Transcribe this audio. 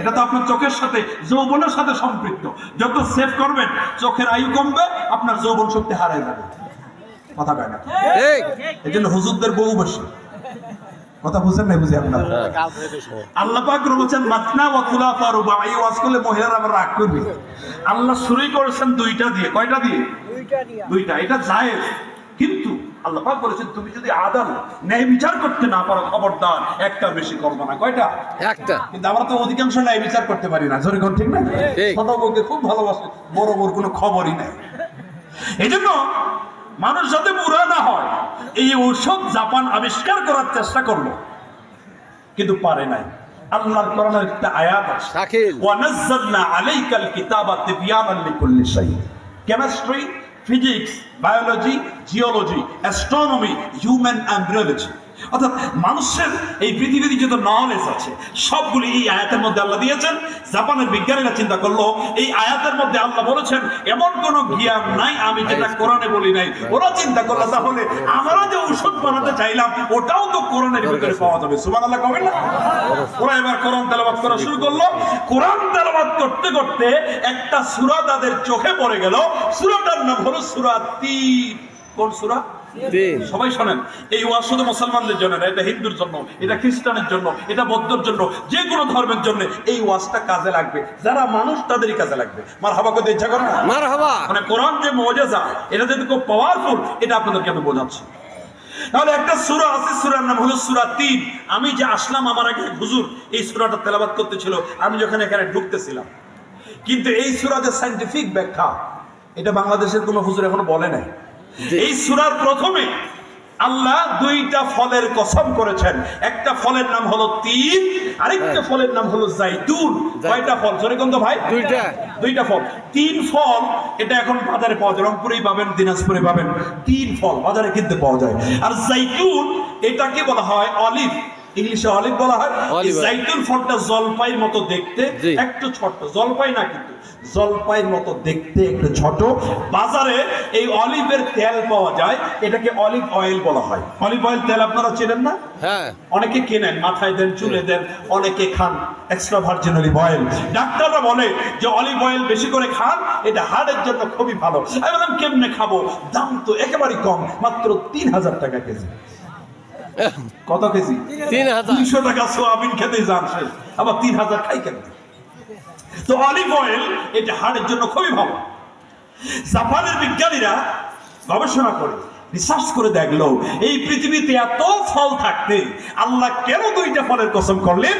এটা তো আপনার চোখের সাথে যৌবনের সাথে সম্পৃক্ত। যত সেভ করবেন চোখের আয়ু কমবে, আপনার যৌবন শক্তি হারায় যাবে। কথা কয় না? এই জন্য হুজুরদের বউ বেশি। কথা বুঝেন না? বুঝি আপনার? আল্লাহ পাক বলেছেন মাতনা ওয়া খুলাফা রুবা। এই ওয়াজ করলে মহিলারা আবার রাগ করবে। আল্লাহ শুরুই করেছেন দুইটা দিয়ে। কয়টা দিয়ে? দুইটা। এটা জায়েজ, কিন্তু আল্লাহ পাক বলেছেন তুমি যদি আদাল ন্যায় বিচার করতে না পারো খবরদার একটা বেশি করবে না। কয়টা? একটা। কিন্তু আমরা তো অধিকাংশ ন্যায় বিচার করতে পারি না। জোরে কোন ঠিক না? ছোট বউকে খুব ভালোবাসে, বড় বউর কোনো খবরই নাই। এই জন্য মানুষ যাতে বুড়া না হয় এই ঔষধ জাপান আবিষ্কার করার চেষ্টা করলো, কিন্তু পারে নাই। আল্লাহর কোরআনের একটা আয়াত আছে, ওয়া নাযালনা আলাইকাল কিতাবা তিবয়ানান লিকুল্লি শাই। Chemistry, physics, biology, geology, astronomy, human embryology, অর্থাৎ মানুষের এই পৃথিবীতে যত নলেজ আছে সবগুলি এই আয়াতের মধ্যে আল্লাহ দিয়েছেন। জাপানের বিজ্ঞানীরা চিন্তা করলো এই আয়াতের মধ্যে আল্লাহ বলেছেন এমন কোন জ্ঞান নাই আমি যেটা কোরআনে বলি নাই। ওরা চিন্তা করলো তাহলে আমরা যে ঔষধ বানাতে চাইলাম ওটাও তো কোরআনের ভিতরে পাওয়া যাবে। সুবহানাল্লাহ কবেন না? ওরা এবার কোরআন তেলাওয়াত করা শুরু করলো। কোরআন তেলাওয়াত করতে করতে একটা সূরা তাদের চোখে পড়ে গেল। সূরাটার নাম হলো সূরা তিন। কোন সূরা? সবাই শোনেন, এই ওয়াজ শুধু মুসলমানদের জন্য না, এটা হিন্দুর জন্য, এটা খ্রিস্টানের জন্য, এটা বৌদ্ধর জন্য, যে কোনো ধর্মের জন্য এই ওয়াজটা কাজে লাগবে। যারা মানুষ তাদেরই কাজে লাগবে। মারহাবা করতে ইচ্ছা করে না? মারহাবা। মানে কোরআন যে মুজিজা, এটা যে খুব পাওয়ারফুল, এটা আপনাদেরকে আমি বোঝাচ্ছি। তাহলে একটা সূরা আছে, সূরার নাম হলো সূরা তিন। আমি যে আসলাম, আমার আগে হুজুর এই সূরাটা তেলাওয়াত করতেছিল, আমি যখন এখানে ঢুকতেছিলাম, কিন্তু এই সূরাতে সায়েন্টিফিক ব্যাখ্যা এটা বাংলাদেশের কোনো হুজুর এখনো বলে নাই। এই সূরার প্রথমে আল্লাহ দুইটা ফলের কসম করেছেন। একটা ফলের নাম হলো তিন, আরেকটা ফলের নাম হলো জাইতুন। কয়টা ফল? জোরে কোন তো ভাই? দুইটা। দুইটা ফল। তিন ফল এটা এখন বাজারে পাওয়া যায়, রংপুরেই পাবেন, দিনাজপুরে পাবেন। তিন ফল বাজারে কিনতে পাওয়া যায়। আর জাইতুন এটাকে বলা হয় অলিভ, ইংলিশে অলিভ বলা হয়। জাইতুন ফলটা জলপাইয়ের মতো দেখতে, একটু ছোট। জলপাই না, কিন্তু জলপাইয়ের মতো দেখতে, একটু ছোট। বাজারে এই অলিভের তেল পাওয়া যায়, এটাকে অলিভ অয়েল বলা হয়। অলিভ অয়েল তেল আপনারা চেনেন না? হ্যাঁ, অনেকে কেনেন, মাথায় দেন, চুলে দেন, অনেকে খান এক্সট্রা ভার্জিন অলিভ অয়েল। ডাক্তাররা বলে যে অলিভ অয়েল বেশি করে খান, এটা হার্টের জন্য খুবই ভালো। আমি বললাম কেমনে খাবো? দাম তো একেবারেই কম, মাত্র 3000 টাকা কেজি। কত কেজি? 300 টাকা সোয়াবিন খেতে যান শেষ, আবার 3000 খাই কেন? তো অলিভ অয়েল এটা হাড়ের জন্য খুবই ভালো। জাপানের বিজ্ঞানীরা গবেষণা করে রিসার্চ করে দেখলো এই পৃথিবীতে এত ফল থাকতে আল্লাহ কেন দুইটা ফলের কসম করলেন?